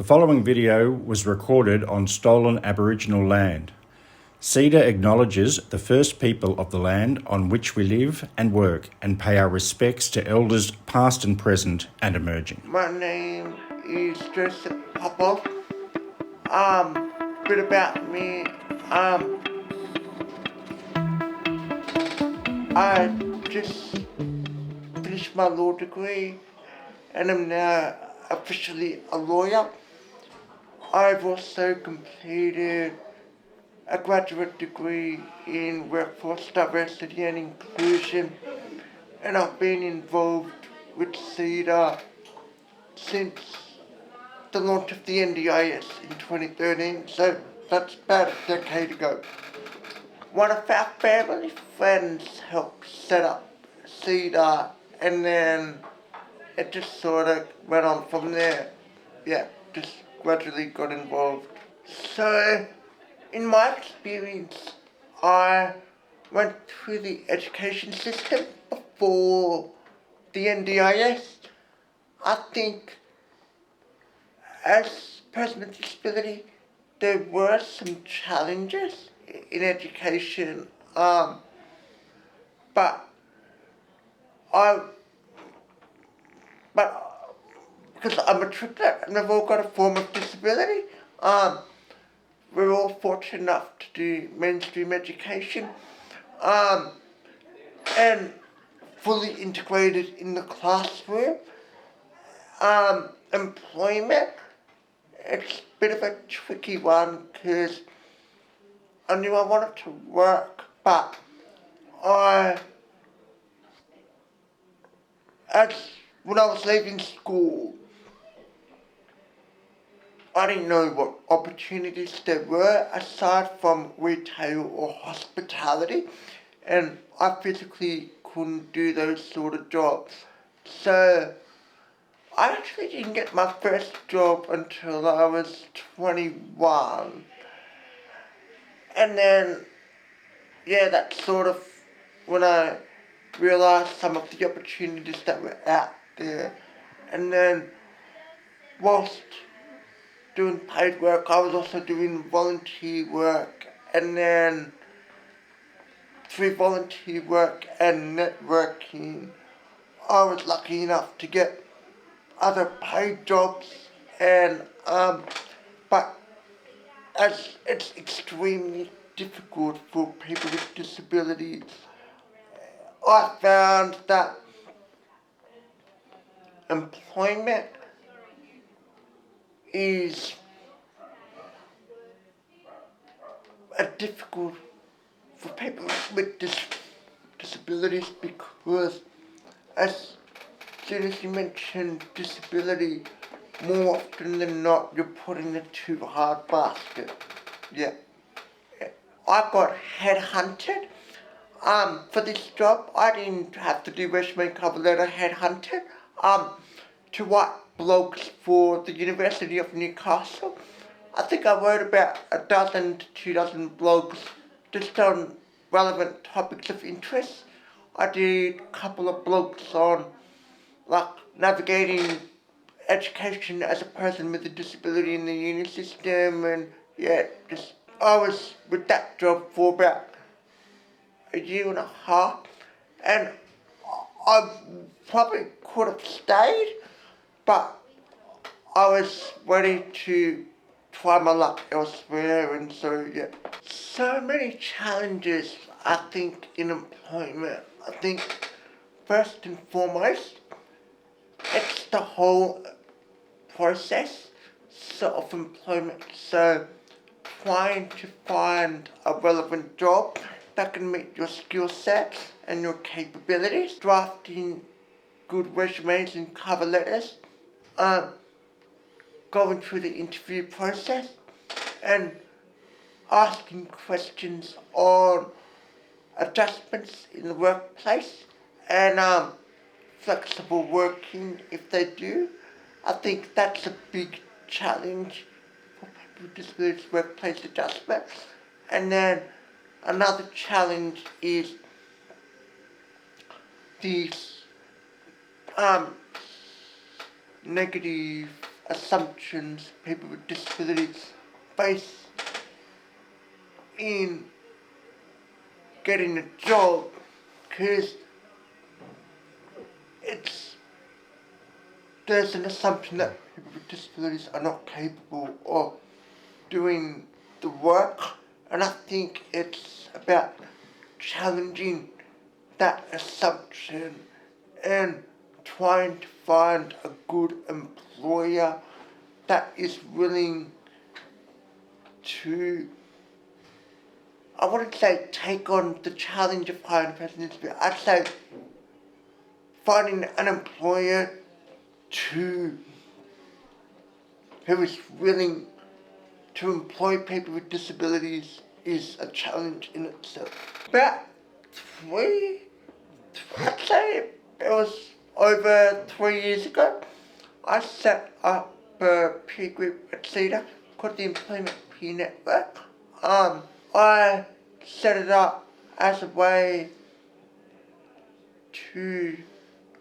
The following video was recorded on stolen Aboriginal land. CEDA acknowledges the first people of the land on which we live and work and pay our respects to elders past and present and emerging. My name is Joseph Popov. Bit about me. I just finished my law degree and am now officially a lawyer. I've also completed a graduate degree in workforce diversity and inclusion, and I've been involved with CEDA since the launch of the NDIS in 2013, so that's about a decade ago. One of our family friends helped set up CEDA, and then it just sort of went on from there. Just gradually got involved. So, in my experience, I went through the education system before the NDIS. I think as a person with disability, there were some challenges in education, but because I'm a triplet and we've all got a form of disability, we're all fortunate enough to do mainstream education, and fully integrated in the classroom. Employment, it's a bit of a tricky one because I knew I wanted to work, but when I was leaving school, I didn't know what opportunities there were aside from retail or hospitality, and I physically couldn't do those sort of jobs. So I actually didn't get my first job until I was 21. And then, that's sort of when I realised some of the opportunities that were out there. And then, whilst doing paid work, I was also doing volunteer work. And then, through volunteer work and networking, I was lucky enough to get other paid jobs, and but as it's extremely difficult for people with disabilities, I found that employment is difficult for people with disabilities because, as soon as you mention disability, more often than not, you're put in the too hard basket. I got headhunted. For this job, I didn't have to do resume cover letter headhunted. To write blogs for the University of Newcastle. I think I wrote about 12 to 24 blogs just on relevant topics of interest. I did a couple of blogs on navigating education as a person with a disability in the uni system, and I was with that job for about a year and a half, and I probably could have stayed, but I was ready to try my luck elsewhere, and so many challenges I think in employment. I think first and foremost, it's the whole process of employment. So trying to find a relevant job that can meet your skill set and your capabilities, drafting good resumes and cover letters, going through the interview process, and asking questions on adjustments in the workplace, and flexible working if they do. I think that's a big challenge for people with disabilities, workplace adjustment. And then another challenge is these negative assumptions people with disabilities face in getting a job, because there's an assumption that people with disabilities are not capable of doing the work, and I think it's about challenging that assumption and trying to find a good employer that is willing to, I wouldn't say take on the challenge of hiring a person with disability. I'd say finding an employer who is willing to employ people with disabilities is a challenge in itself. About I'd say it was over 3 years ago, I set up a peer group at CDAH called the Employment Peer Network. I set it up as a way to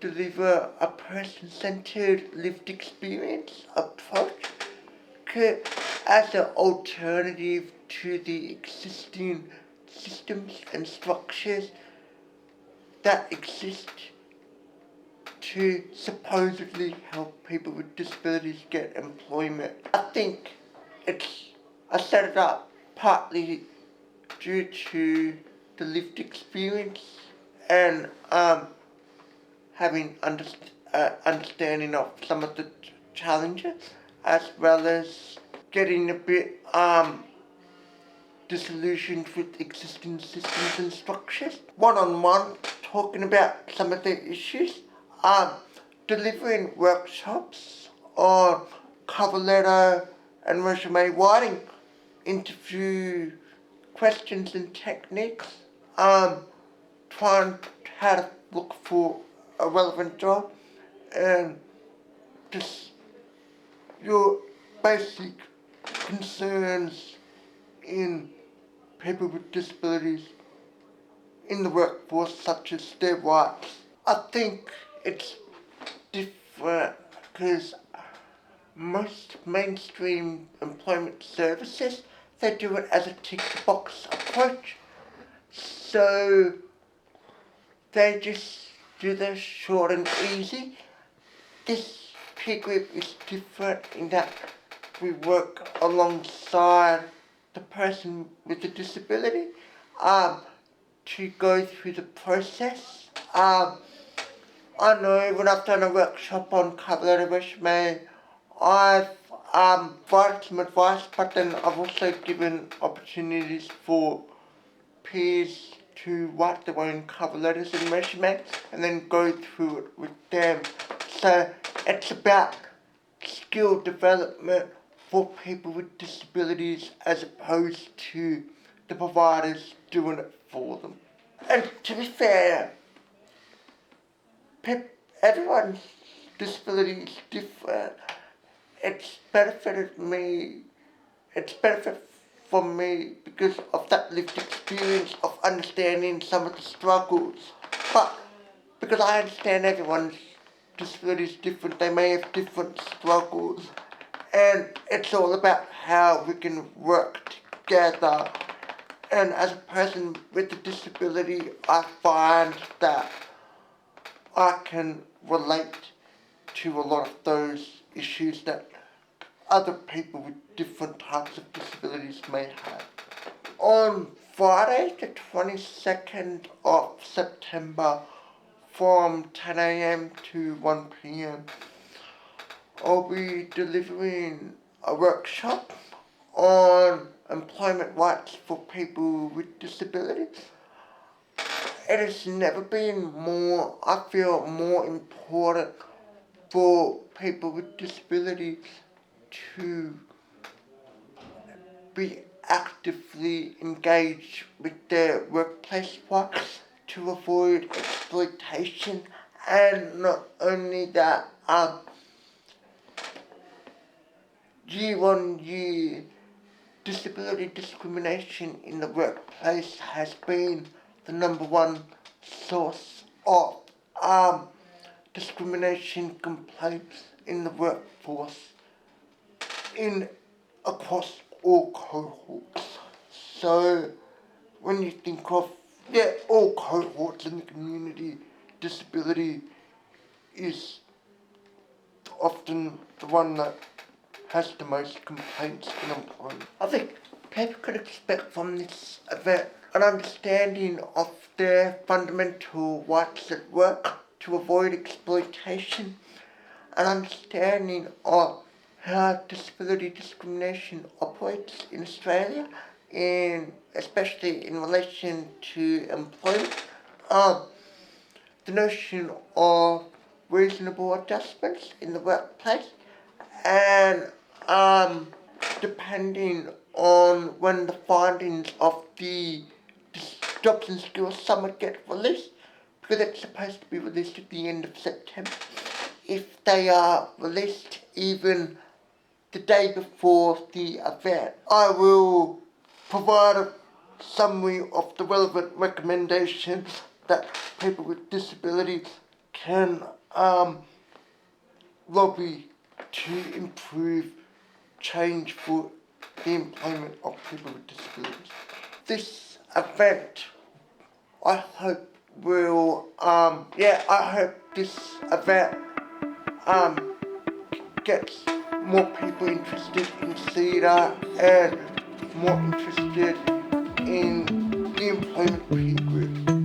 deliver a person-centered lived experience approach as an alternative to the existing systems and structures that exist to supposedly help people with disabilities get employment. I think I set it up partly due to the lived experience and having understanding of some of the challenges, as well as getting a bit disillusioned with existing systems and structures. One-on-one, talking about some of the issues, delivering workshops on cover letter and resume writing, interview questions and techniques, trying how to look for a relevant job, and just your basic concerns in people with disabilities in the workforce, such as their rights. I think it's different because most mainstream employment services, they do it as a tick box approach. So they just do this short and easy. This peer group is different in that we work alongside the person with the disability to go through the process. I know when I've done a workshop on cover letter resume, I've provided some advice, but then I've also given opportunities for peers to write their own cover letters and resume and then go through it with them. So it's about skill development for people with disabilities as opposed to the providers doing it for them. And to be fair, everyone's disability is different. It's benefited for me because of that lived experience of understanding some of the struggles. But because I understand everyone's disability is different, they may have different struggles, and it's all about how we can work together. And as a person with a disability, I find that I can relate to a lot of those issues that other people with different types of disabilities may have. On Friday, the 22nd of September, from 10 a.m. to 1 p.m, I'll be delivering a workshop on employment rights for people with disabilities. It has never been more, I feel, more important for people with disabilities to be actively engaged with their workplace rights to avoid exploitation, and not only that, year-on-year disability discrimination in the workplace has been the number one source of discrimination complaints in the workforce. in across all cohorts. So when you think of all cohorts in the community, disability is often the one that has the most complaints in employment. I think people could expect from this event an understanding of their fundamental rights at work to avoid exploitation, an understanding of how disability discrimination operates in Australia, and especially in relation to employment. The notion of reasonable adjustments in the workplace, and depending on when the findings of the jobs and skills summit get released, because it's supposed to be released at the end of September. If they are released even the day before the event, I will provide a summary of the relevant recommendations that people with disabilities can lobby to improve change for the employment of people with disabilities. This event, I hope will, I hope this event gets more people interested in CEDAH and more interested in the employment peer group.